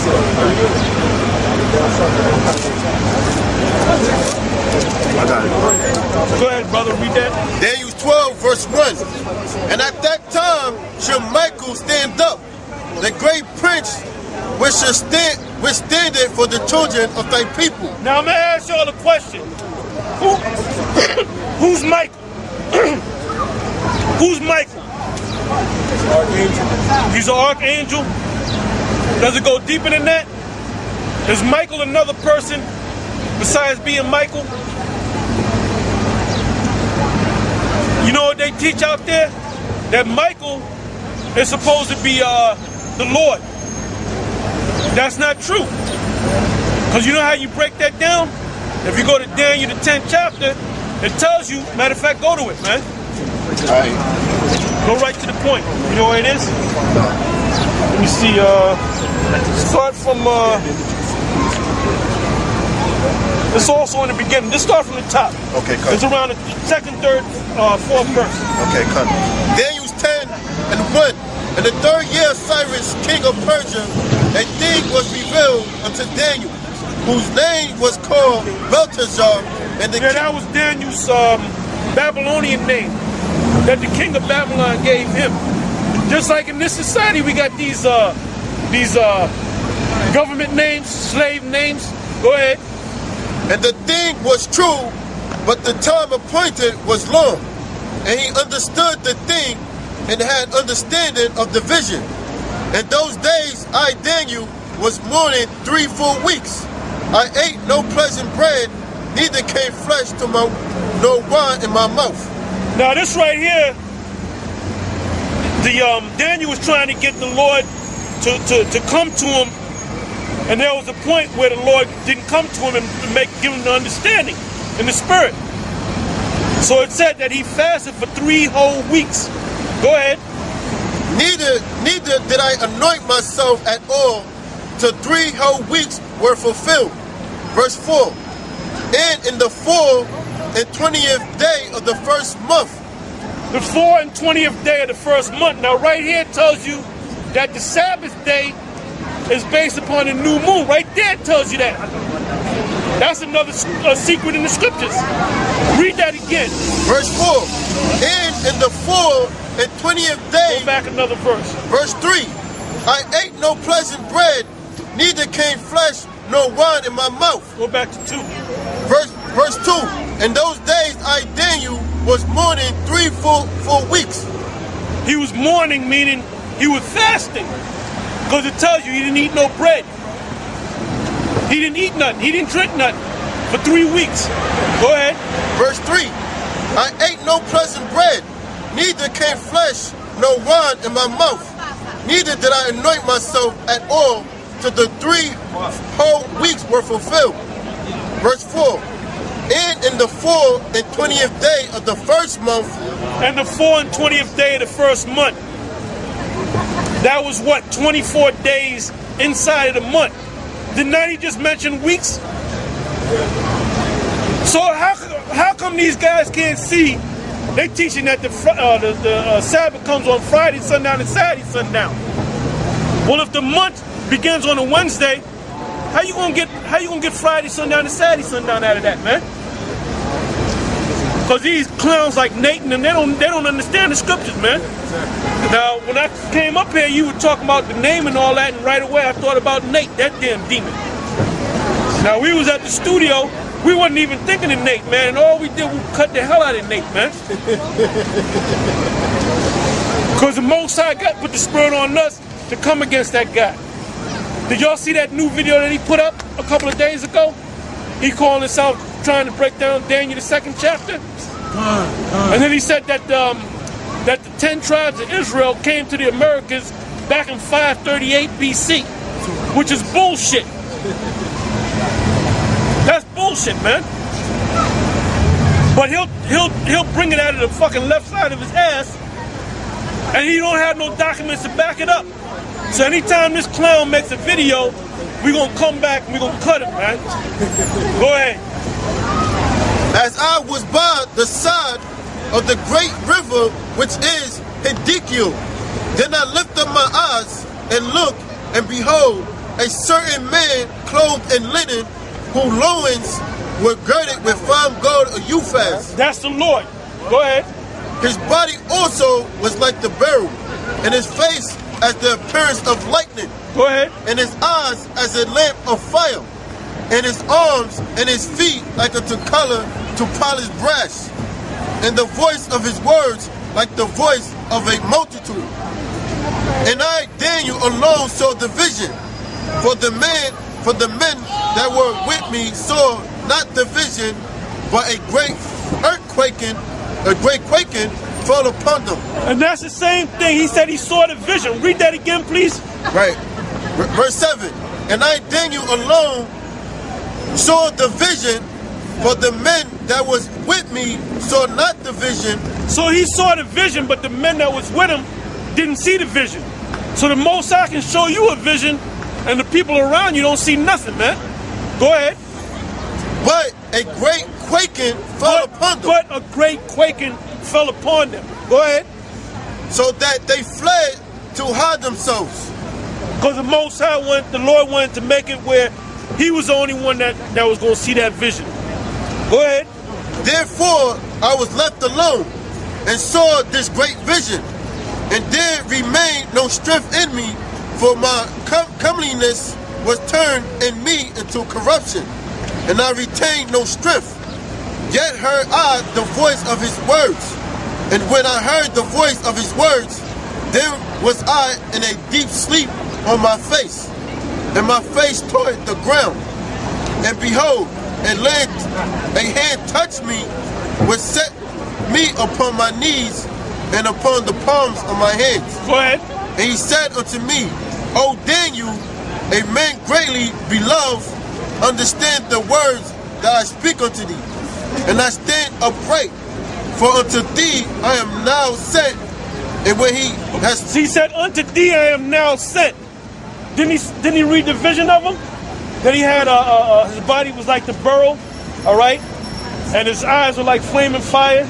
I got it. Go ahead, brother, read that. Daniel 12, verse 1. And at that time shall Michael stand up, the great prince, which standeth for the children of thy people. Now I'm going to ask y'all a question. Who's Michael? Who's Michael? He's an archangel. Does it go deeper than that? Is Michael another person besides being Michael? You know what they teach out there? That Michael is supposed to be the Lord. That's not true. Because you know how you break that down? If you go to Daniel, the 10th chapter, it tells you, matter of fact, go to it, man. All right. Go right to the point. You know where it is? Let me see. Start from. It's also in the beginning. Just start from the top. Okay, cut. It's around the second, third, fourth verse. Okay, cut. Daniel 10 and 1. In the third year of Cyrus, king of Persia, a thing was revealed unto Daniel, whose name was called Belteshazzar. And the that was Daniel's Babylonian name that the king of Babylon gave him. Just like in this society, we got these government names, slave names. Go ahead. And the thing was true, but the time appointed was long. And he understood the thing and had understanding of the vision. In those days, I, Daniel, was mourning 3 full weeks. I ate no pleasant bread, neither came flesh to my, nor wine in my mouth. Now this right here, Daniel was trying to get the Lord to come to him, and there was a point where the Lord didn't come to him and give him the understanding in the spirit. So it said that he fasted for 3 whole weeks. Go ahead. Neither did I anoint myself at all till 3 whole weeks were fulfilled. Verse 4. And in the 4th and 20th day of the first month. The 4th and 20th day of the first month. Now right here it tells you that the Sabbath day is based upon a new moon. Right there it tells you that. That's another secret in the scriptures. Read that again. Verse 4. And in the 4th and 20th day. Go back another verse. Verse 3. I ate no pleasant bread, neither came flesh nor wine in my mouth. Go back to 2. Verse 2. In those days I, Daniel, was mourning 3 full weeks. He was mourning, meaning he was fasting. Because it tells you he didn't eat no bread. He didn't eat nothing. He didn't drink nothing for 3 weeks. Go ahead. Verse 3. I ate no pleasant bread, neither came flesh nor wine in my mouth. Neither did I anoint myself at all till the 3 whole weeks were fulfilled. Verse 4. And in the 4th and 20th day of the first month. And the 4th and 20th day of the first month. That was what? 24 days inside of the month. Did not he just mention weeks? So how come these guys can't see? They teaching that the Sabbath comes on Friday sundown and Saturday sundown. Well, if the month begins on a Wednesday, how you gonna get Friday sundown and Saturday sundown out of that, man? Because these clowns like Nathan, and they don't understand the scriptures, man. Now, when I came up here, you were talking about the name and all that, and right away I thought about Nate, that damn demon. Now, we was at the studio, we wasn't even thinking of Nate, man, and all we did was cut the hell out of Nate, man. Because the Most High God put the spirit on us to come against that guy. Did y'all see that new video that he put up a couple of days ago? He calling himself trying to break down Daniel, the 2nd chapter. And then he said that that the 10 tribes of Israel came to the Americas back in 538 BC, which is bullshit. That's bullshit, man. But he'll bring it out of the fucking left side of his ass, and he don't have no documents to back it up. So anytime this clown makes a video, we're gonna come back and we're gonna cut him, man. Go ahead. As I was by the side of the great river, which is Hiddekel, then I lifted up my eyes and looked, and behold, a certain man clothed in linen, whose loins were girded with fine gold of Uphaz. That's the Lord. Go ahead. His body also was like the beryl, and his face as the appearance of lightning, Go ahead. and his eyes as a lamp of fire, and his arms and his feet like unto color to polished brass, and the voice of his words like the voice of a multitude. And I, Daniel, alone saw the vision, for the men that were with me saw not the vision, but a great quaking fell upon them. And that's the same thing. He said he saw the vision. Read that again, please. Right. Verse 7. And I, Daniel, alone saw the vision, for the men that was with me saw not the vision. So he saw the vision, but the men that was with him didn't see the vision. So the Most High can show you a vision, and the people around you don't see nothing, man. Go ahead. But a great quaking fell upon them. But a great quaking fell upon them. Go ahead. So that they fled to hide themselves. Because the Lord wanted to make it where he was the only one that was going to see that vision. Go ahead. Therefore I was left alone and saw this great vision, and there remained no strength in me, for my comeliness was turned in me into corruption, and I retained no strength. Yet heard I the voice of his words, and when I heard the voice of his words, then was I in a deep sleep on my face, and my face toward the ground. And behold, a hand touched me, which set me upon my knees and upon the palms of my hands. Go ahead. And he said unto me, O Daniel, a man greatly beloved, understand the words that I speak unto thee, and I stand upright, for unto thee I am now sent. And when he said, unto thee I am now sent. Didn't he read the vision of him? That he had his body was like the beryl, all right, and his eyes were like flaming fire,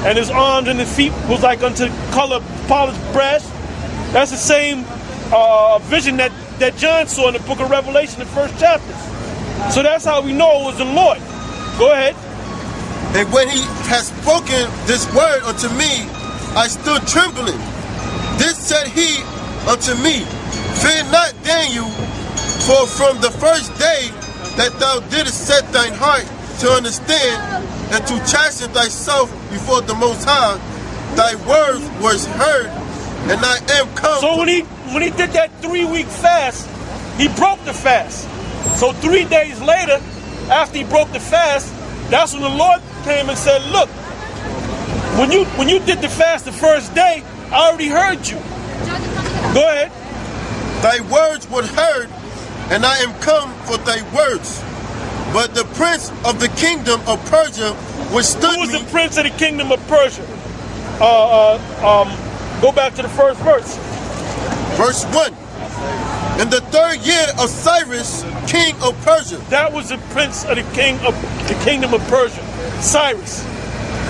and his arms and his feet was like unto color polished brass. That's the same vision that John saw in the book of Revelation, the first chapter. So that's how we know it was the Lord. Go ahead. And when he had spoken this word unto me, I stood trembling. This said he unto me, Fear not, Daniel, for from the first day that thou didst set thine heart to understand and to chasten thyself before the Most High, thy word was heard, and I am come. So when he did that 3-week fast, he broke the fast. So 3 days later, after he broke the fast, that's when the Lord came and said, look, when you did the fast the first day, I already heard you. Go ahead. Thy words were heard, and I am come for thy words. But the prince of the kingdom of Persia withstood me. Who was the prince of the kingdom of Persia? Go back to the first verse. Verse 1. In the 3rd year of Cyrus, king of Persia. That was the prince of the kingdom of Persia, Cyrus.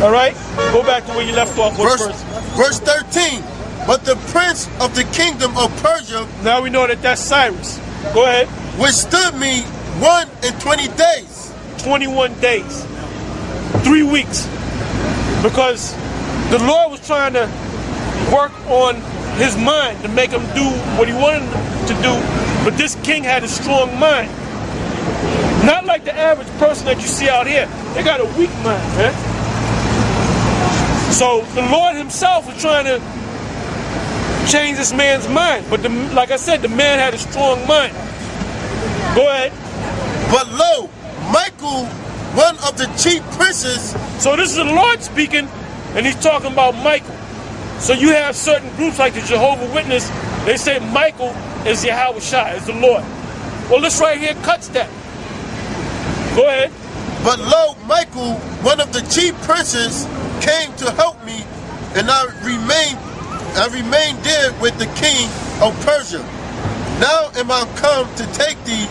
All right? Go back to where you left off. Verse 13. But the prince of the kingdom of Persia. Now we know that that's Cyrus. Go ahead. Withstood me 21 days. 21 days. 3 weeks. Because the Lord was trying to work on his mind to make him do what he wanted him to do. But this king had a strong mind. Not like the average person that you see out here. They got a weak mind, man. So the Lord himself was trying to change this man's mind. But like I said, the man had a strong mind. Go ahead. But lo, Michael, one of the chief princes. So this is the Lord speaking, and he's talking about Michael. So you have certain groups like the Jehovah's Witness, they say Michael is Yahawashi, is the Lord. Well, this right here cuts that. Go ahead. But lo, Michael, one of the chief princes, came to help me, and I remained there with the king of Persia. Now am I come to take thee,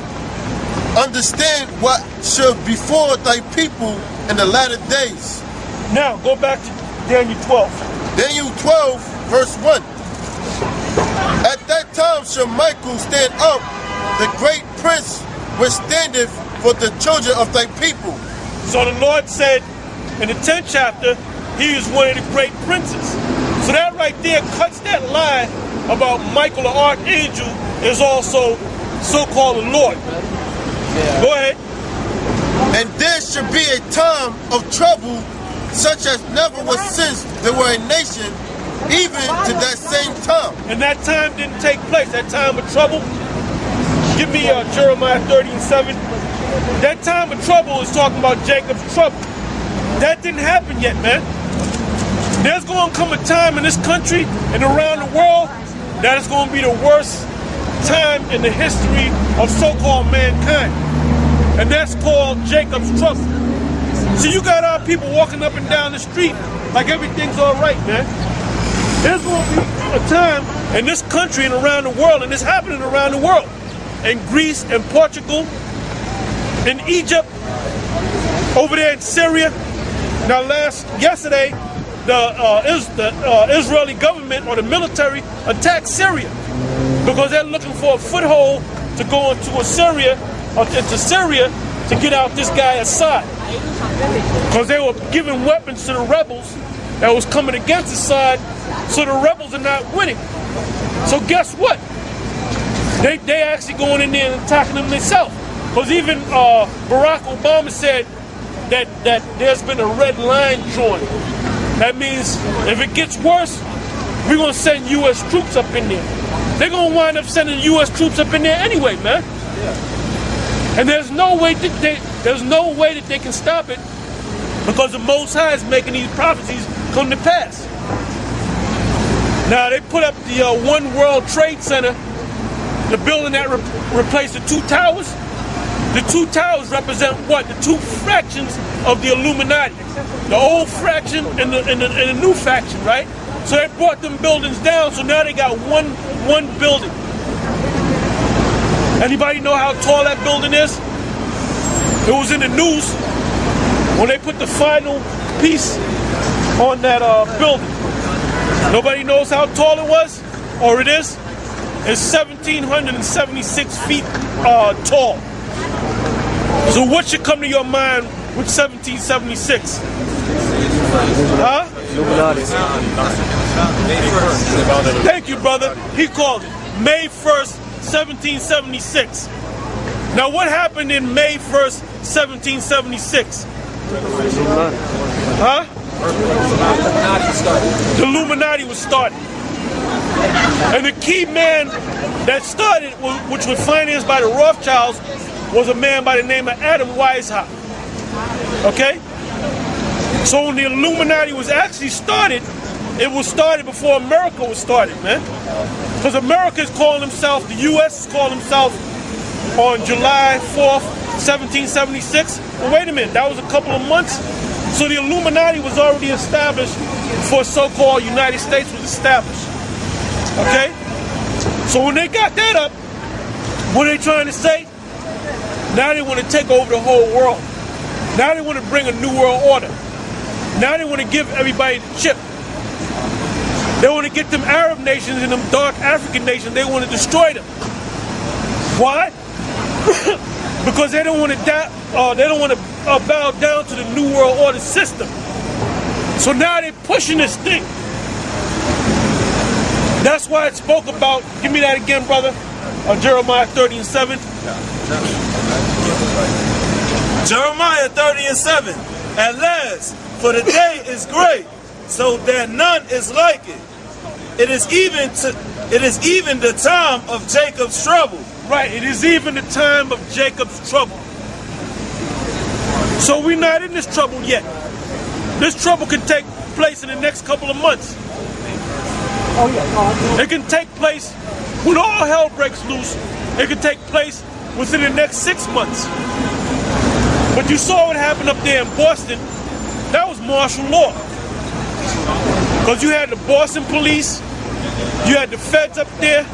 understand what shall befall thy people in the latter days. Now go back to Daniel 12. Daniel 12, verse 1. At that time shall Michael stand up, the great prince which standeth for the children of thy people. So the Lord said in the 10th chapter, he is one of the great princes. So that right there cuts that lie about Michael the Archangel is also so-called the Lord. Go ahead. And there should be a time of trouble such as never was since there were a nation, even to that same time. And that time didn't take place, that time of trouble. Give me Jeremiah 30:7. That time of trouble is talking about Jacob's trouble. That didn't happen yet, man. There's going to come a time in this country and around the world that is going to be the worst time in the history of so-called mankind. And that's called Jacob's trouble. So you got our people walking up and down the street like everything's all right, man. There's going to be a time in this country and around the world, and it's happening around the world, in Greece and Portugal, in Egypt, over there in Syria. Now yesterday, the Israeli government or the military attacked Syria because they're looking for a foothold to go into Syria to get out this guy Assad, because they were giving weapons to the rebels that was coming against Assad, so the rebels are not winning. So guess what? They actually going in there and attacking them themselves. Because even Barack Obama said that there's been a red line drawn. That means if it gets worse, we're going to send U.S. troops up in there. They're going to wind up sending U.S. troops up in there anyway, man. And there's no way that they can stop it, because the Most High is making these prophecies come to pass. Now they put up the One World Trade Center, the building that replaced the two towers. The two towers represent what? The two fractions of the Illuminati. The old fraction and the new faction, right? So they brought them buildings down, so now they got one building. Anybody know how tall that building is? It was in the news when they put the final piece on that building. Nobody knows how tall it was, or it is. It's 1,776 feet tall. So what should come to your mind with 1776? Huh? Thank you, brother. He called it May 1st, 1776. Now what happened in May 1st, 1776? Huh? The Illuminati was started. And the key man that started, which was financed by the Rothschilds, was a man by the name of Adam Weishaupt. Okay? So when the Illuminati was actually started, it was started before America was started, man. Because America is calling himself, the U.S. is calling himself on July 4th, 1776. Well, wait a minute, that was a couple of months. So the Illuminati was already established before so-called United States was established. Okay? So when they got that up, what are they trying to say? Now they want to take over the whole world. Now they want to bring a new world order. Now they want to give everybody the chip. They want to get them Arab nations and them dark African nations, they want to destroy them. Why? Because they don't want to bow down to the new world order system. So now they're pushing this thing. That's why it spoke about, give me that again, brother, Jeremiah 30:7. Jeremiah 30:7. At last, for the day is great, so that none is like it. It is even the time of Jacob's trouble. Right, it is even the time of Jacob's trouble. So we're not in this trouble yet. This trouble can take place in the next couple of months. It can take place when all hell breaks loose. It can take place within the next 6 months. But you saw what happened up there in Boston. That was martial law. Because you had the Boston police, you had the feds up there,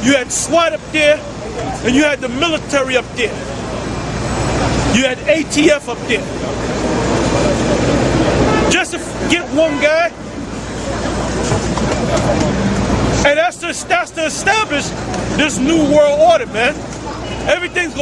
you had SWAT up there, and you had the military up there. You had ATF up there. Just to get one guy. And that's to establish this new world order, man. Everything's going